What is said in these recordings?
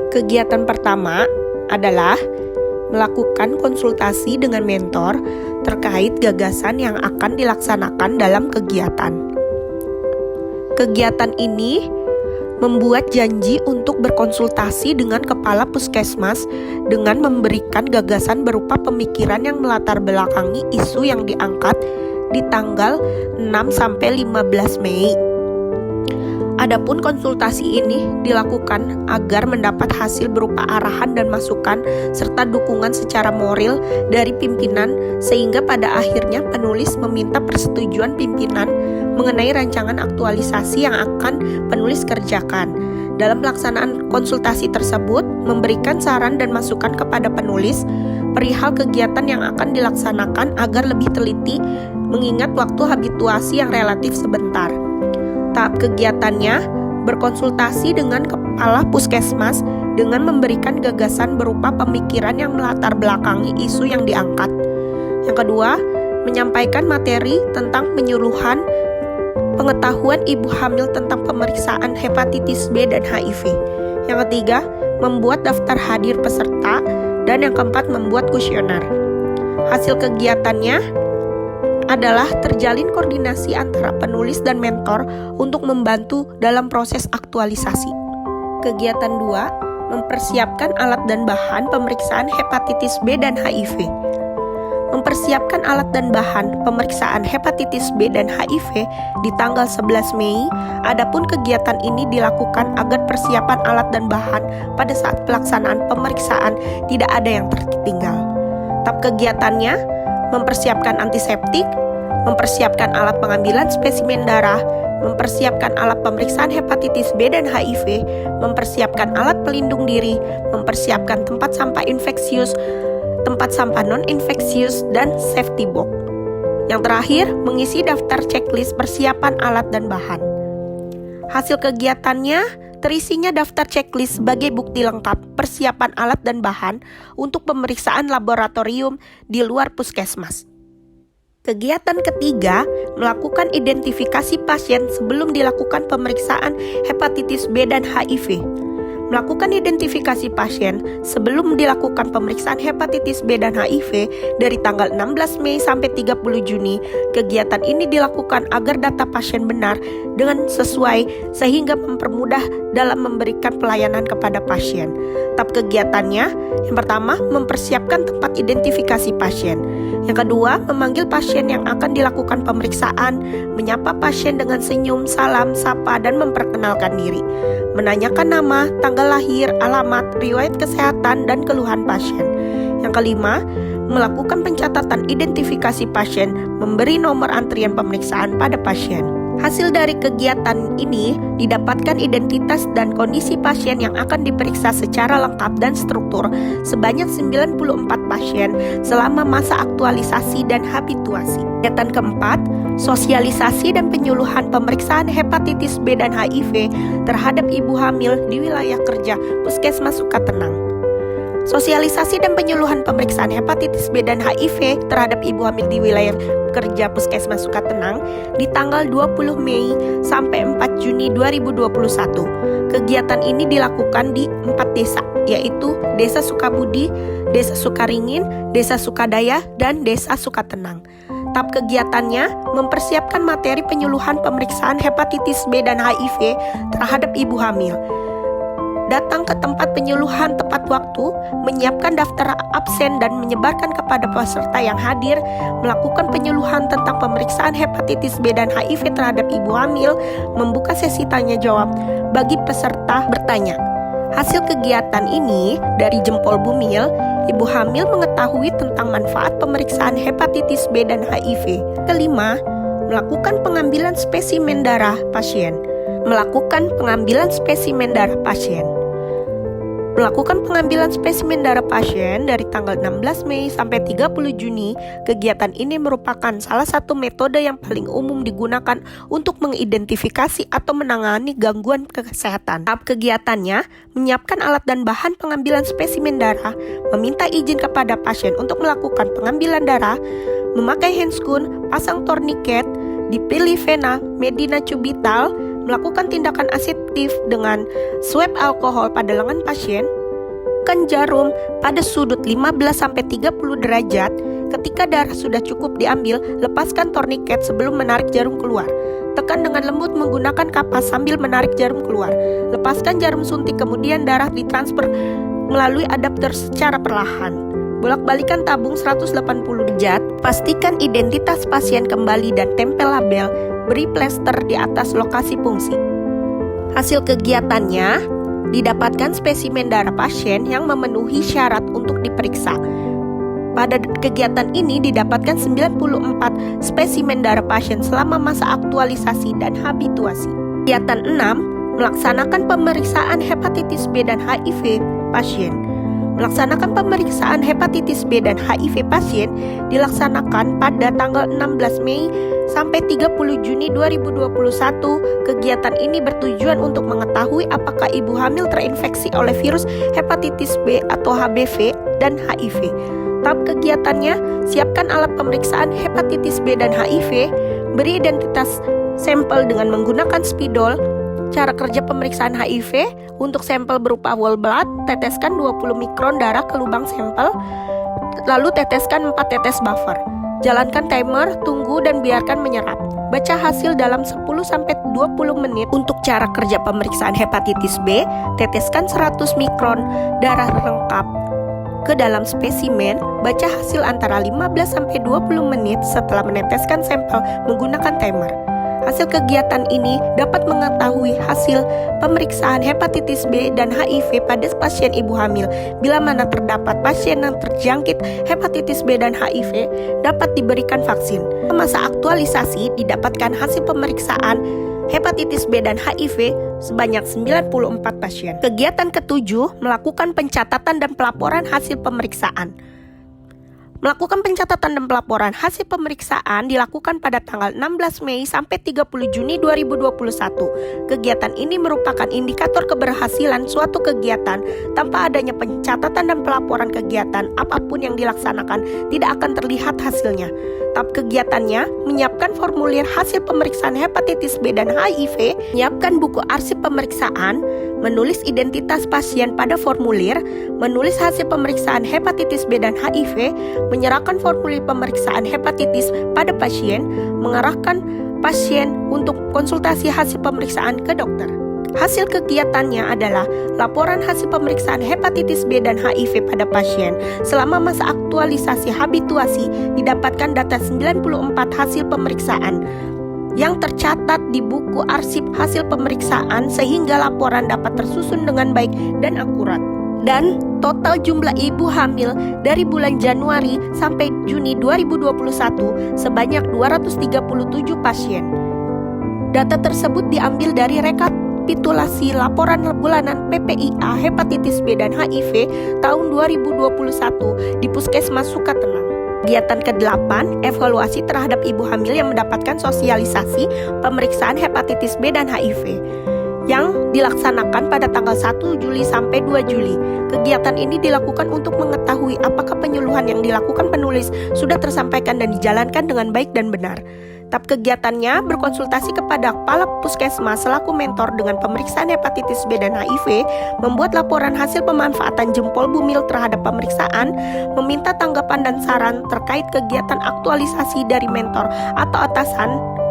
Kegiatan pertama adalah melakukan konsultasi dengan mentor terkait gagasan yang akan dilaksanakan dalam kegiatan. Kegiatan ini membuat janji untuk berkonsultasi dengan kepala puskesmas dengan memberikan gagasan berupa pemikiran yang melatar belakangi isu yang diangkat di tanggal 6-15 Mei. Adapun konsultasi ini dilakukan agar mendapat hasil berupa arahan dan masukan serta dukungan secara moral dari pimpinan sehingga pada akhirnya penulis meminta persetujuan pimpinan mengenai rancangan aktualisasi yang akan penulis kerjakan. Dalam pelaksanaan konsultasi tersebut memberikan saran dan masukan kepada penulis perihal kegiatan yang akan dilaksanakan agar lebih teliti mengingat waktu habituasi yang relatif sebentar. Tahap kegiatannya berkonsultasi dengan kepala puskesmas dengan memberikan gagasan berupa pemikiran yang melatar belakangi isu yang diangkat. Yang kedua, menyampaikan materi tentang penyuluhan pengetahuan ibu hamil tentang pemeriksaan hepatitis B dan HIV. Yang ketiga, membuat daftar hadir peserta. Dan yang keempat, membuat kuesioner. Hasil kegiatannya adalah terjalin koordinasi antara penulis dan mentor untuk membantu dalam proses aktualisasi. Kegiatan 2, mempersiapkan alat dan bahan pemeriksaan hepatitis B dan HIV. Mempersiapkan alat dan bahan pemeriksaan hepatitis B dan HIV di tanggal 11 Mei, adapun kegiatan ini dilakukan agar persiapan alat dan bahan pada saat pelaksanaan pemeriksaan tidak ada yang tertinggal. Tahap kegiatannya mempersiapkan antiseptik, mempersiapkan alat pengambilan spesimen darah, mempersiapkan alat pemeriksaan hepatitis B dan HIV, mempersiapkan alat pelindung diri, mempersiapkan tempat sampah infeksius, tempat sampah non-infeksius, dan safety box. Yang terakhir, mengisi daftar checklist persiapan alat dan bahan. Hasil kegiatannya terisinya daftar checklist sebagai bukti lengkap persiapan alat dan bahan untuk pemeriksaan laboratorium di luar puskesmas. Kegiatan ketiga, melakukan identifikasi pasien sebelum dilakukan pemeriksaan hepatitis B dan HIV. Melakukan identifikasi pasien sebelum dilakukan pemeriksaan hepatitis B dan HIV dari tanggal 16 Mei sampai 30 Juni. Kegiatan ini dilakukan agar data pasien benar dengan sesuai sehingga mempermudah dalam memberikan pelayanan kepada pasien. Tahap kegiatannya, yang pertama, mempersiapkan tempat identifikasi pasien. Yang kedua, memanggil pasien yang akan dilakukan pemeriksaan, menyapa pasien dengan senyum, salam, sapa, dan memperkenalkan diri. Menanyakan nama, tanggal lahir, alamat, riwayat kesehatan, dan keluhan pasien. Yang kelima, melakukan pencatatan identifikasi pasien, memberi nomor antrian pemeriksaan pada pasien. Hasil dari kegiatan ini didapatkan identitas dan kondisi pasien yang akan diperiksa secara lengkap dan struktur sebanyak 94 pasien selama masa aktualisasi dan habituasi. Kegiatan keempat, sosialisasi dan penyuluhan pemeriksaan hepatitis B dan HIV terhadap ibu hamil di wilayah kerja Puskesmas Sukatenang. Sosialisasi dan penyuluhan pemeriksaan hepatitis B dan HIV terhadap ibu hamil di wilayah kerja Puskesmas Sukatenang di tanggal 20 Mei sampai 4 Juni 2021. Kegiatan ini dilakukan di 4 desa, yaitu Desa Sukabudi, Desa Sukaringin, Desa Sukadaya, dan Desa Sukatenang. Tahap kegiatannya mempersiapkan materi penyuluhan pemeriksaan hepatitis B dan HIV terhadap ibu hamil. Datang ke tempat penyuluhan tepat waktu, menyiapkan daftar absen dan menyebarkan kepada peserta yang hadir, melakukan penyuluhan tentang pemeriksaan hepatitis B dan HIV terhadap ibu hamil, membuka sesi tanya jawab bagi peserta bertanya. Hasil kegiatan ini dari Jempol Bumil, ibu hamil mengetahui tentang manfaat pemeriksaan hepatitis B dan HIV. Kelima, melakukan pengambilan spesimen darah pasien. Melakukan pengambilan spesimen darah pasien. Melakukan pengambilan spesimen darah pasien dari tanggal 16 Mei sampai 30 Juni. Kegiatan ini merupakan salah satu metode yang paling umum digunakan untuk mengidentifikasi atau menangani gangguan kesehatan. Tahap kegiatannya, menyiapkan alat dan bahan pengambilan spesimen darah, meminta izin kepada pasien untuk melakukan pengambilan darah, memakai handscoon, pasang torniket, dipilih vena Medina Cubital, melakukan tindakan aseptif dengan swab alkohol pada lengan pasien, Letakkan jarum pada sudut 15-30 derajat. Ketika darah sudah cukup diambil, lepaskan torniket sebelum menarik jarum keluar. Tekan dengan lembut menggunakan kapas sambil menarik jarum keluar. Lepaskan jarum suntik, kemudian darah ditransfer melalui adapter secara perlahan. Bolak-balikan tabung 180 derajat. Pastikan identitas pasien kembali dan tempel label. Beri plester di atas lokasi fungsi. Hasil kegiatannya, didapatkan spesimen darah pasien yang memenuhi syarat untuk diperiksa. Pada kegiatan ini didapatkan 94 spesimen darah pasien selama masa aktualisasi dan habituasi. Kegiatan 6, melaksanakan pemeriksaan hepatitis B dan HIV pasien. Melaksanakan pemeriksaan hepatitis B dan HIV pasien dilaksanakan pada tanggal 16 Mei sampai 30 Juni 2021. Kegiatan ini bertujuan untuk mengetahui apakah ibu hamil terinfeksi oleh virus hepatitis B atau HBV dan HIV. Tahap kegiatannya, siapkan alat pemeriksaan hepatitis B dan HIV, beri identitas sampel dengan menggunakan spidol. Cara kerja pemeriksaan HIV, untuk sampel berupa whole blood, teteskan 20 mikron darah ke lubang sampel, lalu teteskan 4 tetes buffer. Jalankan timer, tunggu dan biarkan menyerap. Baca hasil dalam 10-20 menit. Untuk cara kerja pemeriksaan hepatitis B, teteskan 100 mikron darah lengkap ke dalam spesimen. Baca hasil antara 15-20 menit setelah meneteskan sampel menggunakan timer. Hasil kegiatan ini dapat mengetahui hasil pemeriksaan hepatitis B dan HIV pada pasien ibu hamil. Bila mana terdapat pasien yang terjangkit hepatitis B dan HIV, dapat diberikan vaksin. Masa aktualisasi didapatkan hasil pemeriksaan hepatitis B dan HIV sebanyak 94 pasien. Kegiatan ke-7, melakukan pencatatan dan pelaporan hasil pemeriksaan. Melakukan pencatatan dan pelaporan hasil pemeriksaan dilakukan pada tanggal 16 Mei sampai 30 Juni 2021. Kegiatan ini merupakan indikator keberhasilan suatu kegiatan. Tanpa adanya pencatatan dan pelaporan kegiatan, apapun yang dilaksanakan tidak akan terlihat hasilnya. Tahap kegiatannya, menyiapkan formulir hasil pemeriksaan hepatitis B dan HIV, menyiapkan buku arsip pemeriksaan, menulis identitas pasien pada formulir, menulis hasil pemeriksaan hepatitis B dan HIV, menyerahkan formulir pemeriksaan hepatitis pada pasien, mengarahkan pasien untuk konsultasi hasil pemeriksaan ke dokter. Hasil kegiatannya adalah laporan hasil pemeriksaan hepatitis B dan HIV pada pasien. Selama masa aktualisasi habituasi, didapatkan data 94 hasil pemeriksaan yang tercatat di buku arsip hasil pemeriksaan sehingga laporan dapat tersusun dengan baik dan akurat. Dan total jumlah ibu hamil dari bulan Januari sampai Juni 2021 sebanyak 237 pasien. Data tersebut diambil dari rekapitulasi laporan bulanan PPIA hepatitis B dan HIV tahun 2021 di Puskesmas Sukatenang. Kegiatan ke-8, evaluasi terhadap ibu hamil yang mendapatkan sosialisasi pemeriksaan hepatitis B dan HIV yang dilaksanakan pada tanggal 1 Juli sampai 2 Juli. Kegiatan ini dilakukan untuk mengetahui apakah penyuluhan yang dilakukan penulis sudah tersampaikan dan dijalankan dengan baik dan benar. Tahap kegiatannya berkonsultasi kepada kepala puskesmas selaku mentor dengan pemeriksaan hepatitis B dan HIV, membuat laporan hasil pemanfaatan jempol bumil terhadap pemeriksaan, meminta tanggapan dan saran terkait kegiatan aktualisasi dari mentor atau atasan.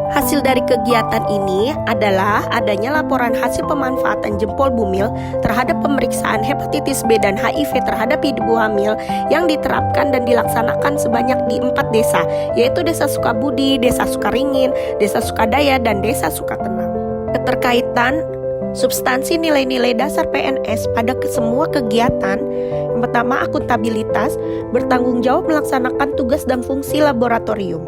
Hasil dari kegiatan ini adalah adanya laporan hasil pemanfaatan jempol bumil terhadap pemeriksaan hepatitis B dan HIV terhadap ibu hamil yang diterapkan dan dilaksanakan sebanyak di 4 desa, yaitu Desa Sukabudi, Desa Sukaringin, Desa Sukadaya, dan Desa Sukatenang. Keterkaitan substansi nilai-nilai dasar PNS pada semua kegiatan. Yang pertama, akuntabilitas, bertanggung jawab melaksanakan tugas dan fungsi laboratorium.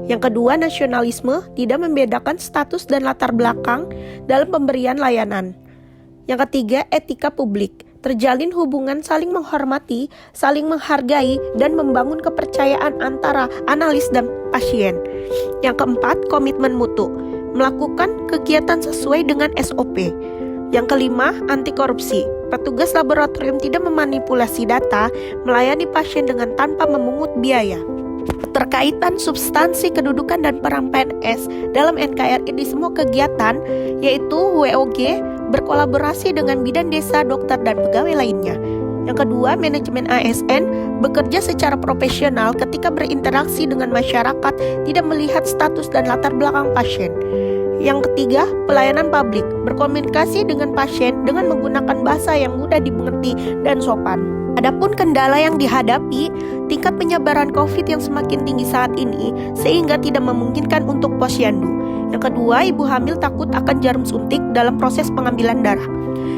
Yang kedua, nasionalisme, tidak membedakan status dan latar belakang dalam pemberian layanan. Yang ketiga, etika publik, terjalin hubungan saling menghormati, saling menghargai, dan membangun kepercayaan antara analis dan pasien. Yang keempat, komitmen mutu, melakukan kegiatan sesuai dengan SOP. Yang kelima, anti korupsi, petugas laboratorium tidak memanipulasi data, melayani pasien dengan tanpa memungut biaya. Keterkaitan substansi kedudukan dan peran PNS dalam NKRI di semua kegiatan, yaitu WOG berkolaborasi dengan bidan desa, dokter, dan pegawai lainnya. Yang kedua, manajemen ASN bekerja secara profesional ketika berinteraksi dengan masyarakat, tidak melihat status dan latar belakang pasien. Yang ketiga, pelayanan publik berkomunikasi dengan pasien dengan menggunakan bahasa yang mudah dimengerti dan sopan. Adapun kendala yang dihadapi, tingkat penyebaran COVID yang semakin tinggi saat ini sehingga tidak memungkinkan untuk posyandu. Yang kedua, ibu hamil takut akan jarum suntik dalam proses pengambilan darah.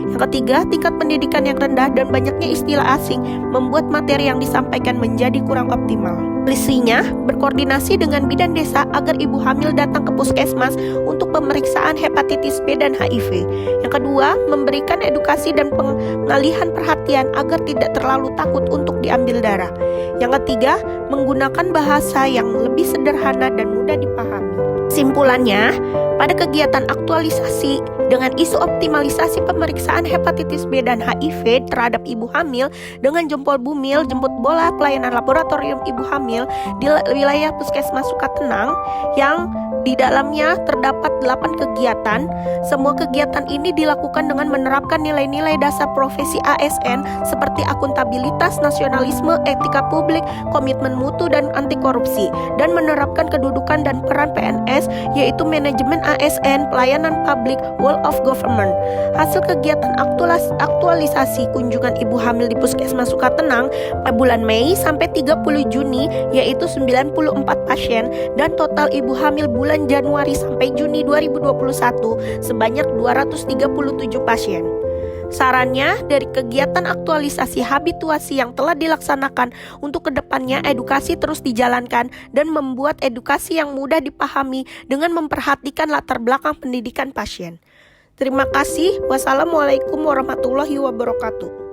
Yang ketiga, tingkat pendidikan yang rendah dan banyaknya istilah asing membuat materi yang disampaikan menjadi kurang optimal. Solusinya, berkoordinasi dengan bidan desa agar ibu hamil datang ke puskesmas untuk pemeriksaan hepatitis B dan HIV. Yang kedua, memberikan edukasi dan pengalihan perhatian agar tidak terlalu takut untuk diambil darah. Yang ketiga, menggunakan bahasa yang lebih sederhana dan mudah dipahami. Simpulannya, pada kegiatan aktualisasi dengan isu optimalisasi pemeriksaan hepatitis B dan HIV terhadap ibu hamil dengan jempol bumil, jemput bola, pelayanan laboratorium ibu hamil di wilayah Puskesmas Sukatenang yang di dalamnya terdapat 8 kegiatan. Semua kegiatan ini dilakukan dengan menerapkan nilai-nilai dasar profesi ASN seperti akuntabilitas, nasionalisme, etika publik, komitmen mutu, dan anti korupsi, dan menerapkan kedudukan dan peran PNS yaitu manajemen ASN, pelayanan publik, whole of government. Hasil kegiatan aktualisasi kunjungan ibu hamil di Puskesmas Sukatenang pada bulan Mei sampai 30 Juni yaitu 94 pasien, dan total ibu hamil bulan Januari sampai Juni 2021 sebanyak 237 pasien. Sarannya, dari kegiatan aktualisasi habituasi yang telah dilaksanakan, untuk kedepannya edukasi terus dijalankan dan membuat edukasi yang mudah dipahami dengan memperhatikan latar belakang pendidikan pasien. Terima kasih. Wassalamualaikum warahmatullahi wabarakatuh.